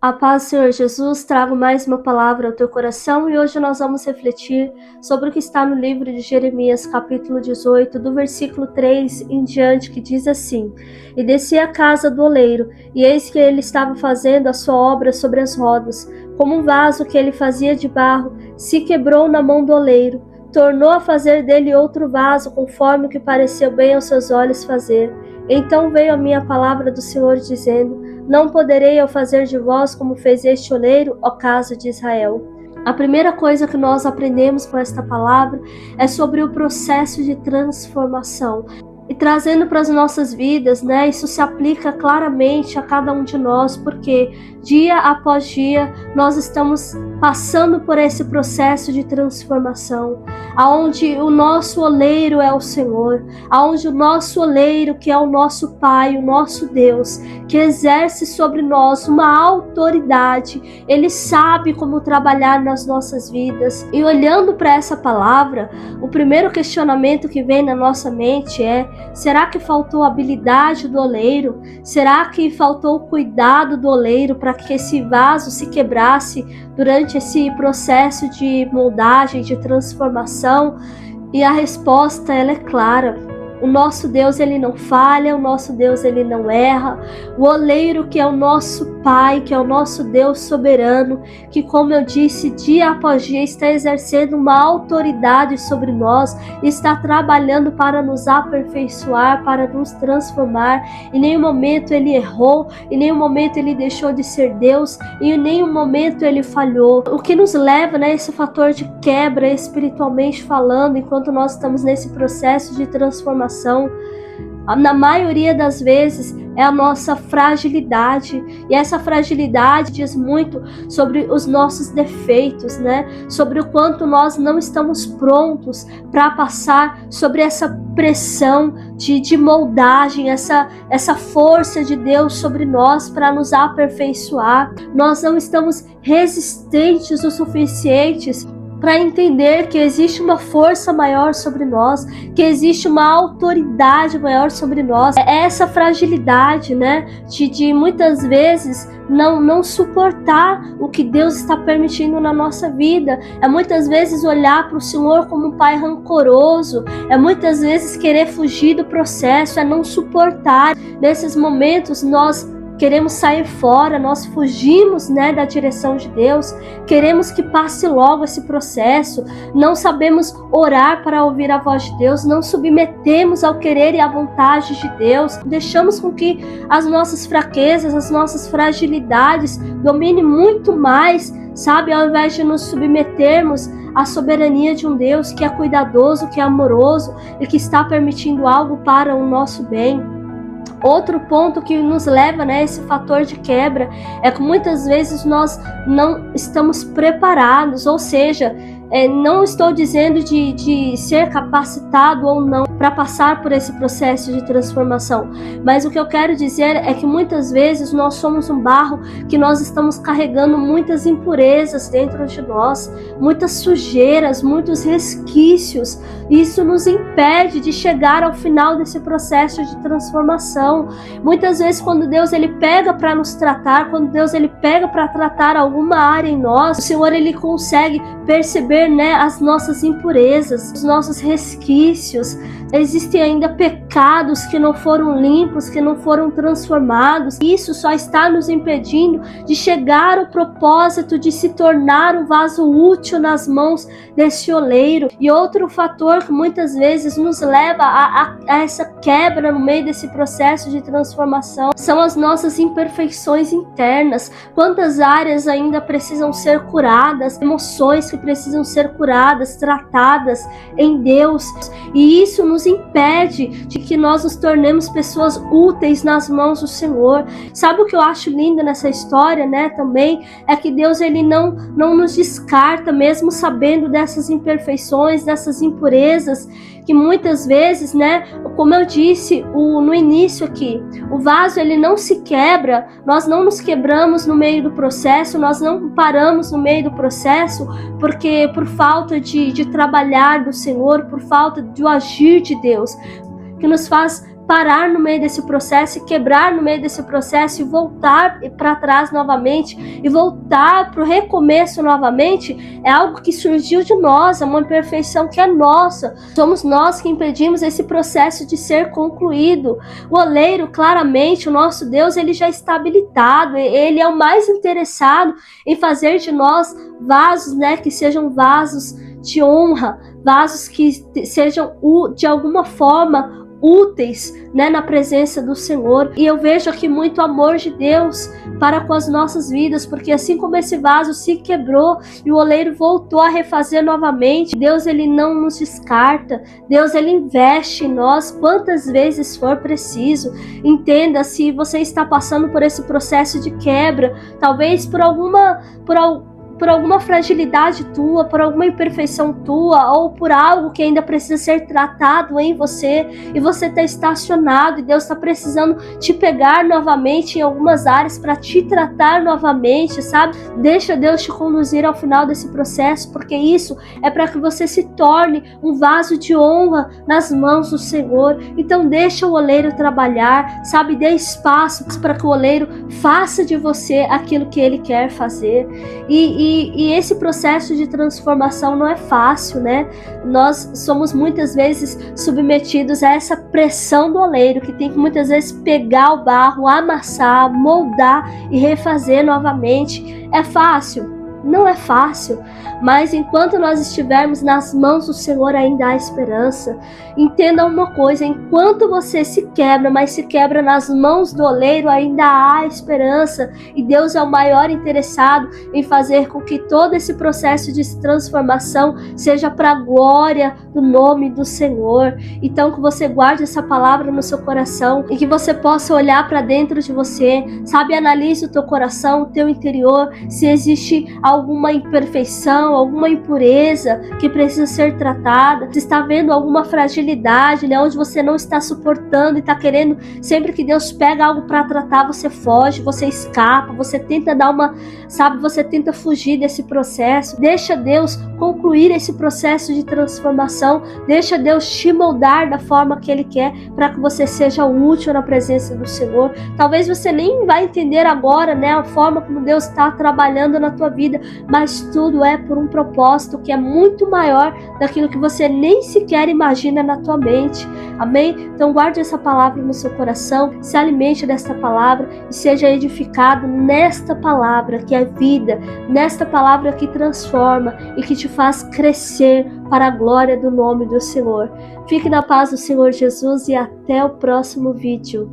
A paz, Senhor Jesus, trago mais uma palavra ao teu coração e hoje nós vamos refletir sobre o que está no livro de Jeremias, capítulo 18, do versículo 3 em diante, que diz assim: E desci à casa do oleiro, e eis que ele estava fazendo a sua obra sobre as rodas, como um vaso que ele fazia de barro, se quebrou na mão do oleiro, tornou a fazer dele outro vaso, conforme o que pareceu bem aos seus olhos fazer. Então veio a minha palavra do Senhor, dizendo: Não poderei eu fazer de vós como fez este oleiro, ó casa de Israel. A primeira coisa que nós aprendemos com esta palavra é sobre o processo de transformação. E trazendo para as nossas vidas, isso se aplica claramente a cada um de nós, porque dia após dia nós estamos passando por esse processo de transformação, aonde o nosso oleiro é o Senhor, aonde o nosso oleiro, que é o nosso Pai, o nosso Deus, que exerce sobre nós uma autoridade, Ele sabe como trabalhar nas nossas vidas. E olhando para essa palavra, o primeiro questionamento que vem na nossa mente é: será que faltou a habilidade do oleiro? Será que faltou o cuidado do oleiro para que esse vaso se quebrasse durante esse processo de moldagem, de transformação? E a resposta, ela é clara. O nosso Deus, ele não falha, o nosso Deus, ele não erra. O oleiro, que é o nosso Pai, que é o nosso Deus soberano, que, como eu disse, dia após dia está exercendo uma autoridade sobre nós, está trabalhando para nos aperfeiçoar, para nos transformar. Em nenhum momento ele errou, em nenhum momento ele deixou de ser Deus, e em nenhum momento ele falhou. O que nos leva a esse fator de quebra espiritualmente falando, enquanto nós estamos nesse processo de transformação, na maioria das vezes, é a nossa fragilidade. E essa fragilidade diz muito sobre os nossos defeitos, sobre o quanto nós não estamos prontos para passar sobre essa pressão de moldagem, essa força de Deus sobre nós para nos aperfeiçoar. Nós não estamos resistentes o suficientes para entender que existe uma força maior sobre nós, que existe uma autoridade maior sobre nós. É essa fragilidade, de muitas vezes não suportar o que Deus está permitindo na nossa vida. É muitas vezes olhar para o Senhor como um pai rancoroso, é muitas vezes querer fugir do processo, é não suportar. Nesses momentos nós queremos sair fora, nós fugimos da direção de Deus, queremos que passe logo esse processo, não sabemos orar para ouvir a voz de Deus, não submetemos ao querer e à vontade de Deus, deixamos com que as nossas fraquezas, as nossas fragilidades dominem muito mais, ao invés de nos submetermos à soberania de um Deus que é cuidadoso, que é amoroso e que está permitindo algo para o nosso bem. Outro ponto que nos leva a esse fator de quebra é que muitas vezes nós não estamos preparados, ou seja, não estou dizendo de ser capacitado ou não para passar por esse processo de transformação, mas o que eu quero dizer é que muitas vezes nós somos um barro que nós estamos carregando muitas impurezas dentro de nós, muitas sujeiras, muitos resquícios. Isso nos impede de chegar ao final desse processo de transformação. Muitas vezes, quando Deus ele pega para nos tratar, quando Deus ele pega para tratar alguma área em nós, o Senhor ele consegue perceber as nossas impurezas, os nossos resquícios. Existem ainda pecados que não foram limpos, que não foram transformados. Isso só está nos impedindo de chegar ao propósito de se tornar um vaso útil nas mãos desse oleiro. E outro fator que muitas vezes nos leva a essa quebra no meio desse processo de transformação são as nossas imperfeições internas. Quantas áreas ainda precisam ser curadas, emoções que precisam ser curadas, tratadas em Deus, e isso nos impede de que nós nos tornemos pessoas úteis nas mãos do Senhor. Sabe o que eu acho lindo nessa história, também, é que Deus ele não nos descarta, mesmo sabendo dessas imperfeições, dessas impurezas, que muitas vezes, como eu disse no início aqui, o vaso ele não se quebra, nós não nos quebramos no meio do processo, nós não paramos no meio do processo, porque por falta de trabalhar do Senhor, por falta do agir de Deus, que nos faz parar no meio desse processo e quebrar no meio desse processo e voltar para trás novamente e voltar para o recomeço novamente, é algo que surgiu de nós, é uma imperfeição que é nossa. Somos nós que impedimos esse processo de ser concluído. O oleiro, claramente, o nosso Deus, ele já está habilitado, ele é o mais interessado em fazer de nós vasos, né, que sejam vasos de honra, vasos que sejam de alguma forma úteis, né, na presença do Senhor. E eu vejo aqui muito amor de Deus para com as nossas vidas, porque assim como esse vaso se quebrou e o oleiro voltou a refazer novamente, Deus, ele não nos descarta. Deus, ele investe em nós quantas vezes for preciso. Entenda, se você está passando por esse processo de quebra, talvez por alguma fragilidade tua, por alguma imperfeição tua, ou por algo que ainda precisa ser tratado em você, e você está estacionado, e Deus está precisando te pegar novamente em algumas áreas para te tratar novamente, sabe? Deixa Deus te conduzir ao final desse processo, porque isso é para que você se torne um vaso de honra nas mãos do Senhor. Então deixa o oleiro trabalhar, sabe? Dê espaço para que o oleiro faça de você aquilo que ele quer fazer. E esse processo de transformação não é fácil, né? Nós somos muitas vezes submetidos a essa pressão do oleiro, que tem que muitas vezes pegar o barro, amassar, moldar e refazer novamente. É fácil? Não é fácil, mas enquanto nós estivermos nas mãos do Senhor, ainda há esperança. Entenda uma coisa: enquanto você se quebra, mas se quebra nas mãos do oleiro, ainda há esperança, e Deus é o maior interessado em fazer com que todo esse processo de transformação seja para a glória do nome do Senhor. Então, que você guarde essa palavra no seu coração e que você possa olhar para dentro de você, sabe? Analise o teu coração, o teu interior, se existe alguma imperfeição, alguma impureza que precisa ser tratada, se está vendo alguma fragilidade, né, onde você não está suportando e está querendo, sempre que Deus pega algo para tratar, você foge, você escapa, você tenta dar uma, sabe, você tenta fugir desse processo. Deixa Deus concluir esse processo de transformação, deixa Deus te moldar da forma que Ele quer, para que você seja útil na presença do Senhor. Talvez você nem vai entender agora, né, a forma como Deus está trabalhando na tua vida, mas tudo é por um propósito que é muito maior daquilo que você nem sequer imagina na tua mente. Amém? Então guarde essa palavra no seu coração, se alimente desta palavra e seja edificado nesta palavra que é vida, nesta palavra que transforma e que te faz crescer para a glória do nome do Senhor. Fique na paz do Senhor Jesus e até o próximo vídeo.